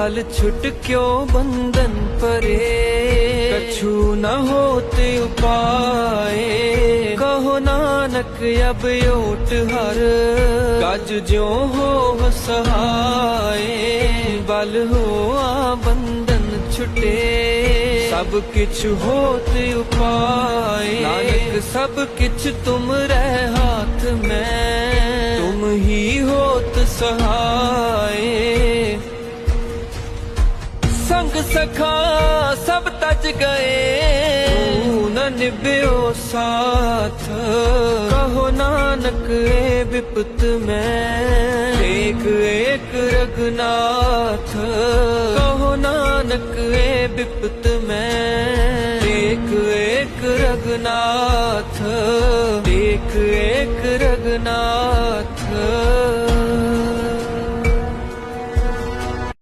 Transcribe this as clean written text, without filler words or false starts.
बाल छुट क्यों बंधन परे कछु न होते उपाय कहो नानक अब ओट हर गज ज्यों हो सहाय बल हो बंधन छुटे सब किछ होत उपाय नानक सब किछ तुम रह हाथ में तुम ही होत सहाय संग सखा सब तज गए न निभ्यो साथ कहो नानक ए विपत में एक एक रघुनाथ कहो नानक ए विपत में एक एक रघुनाथ एक एक रघुनाथ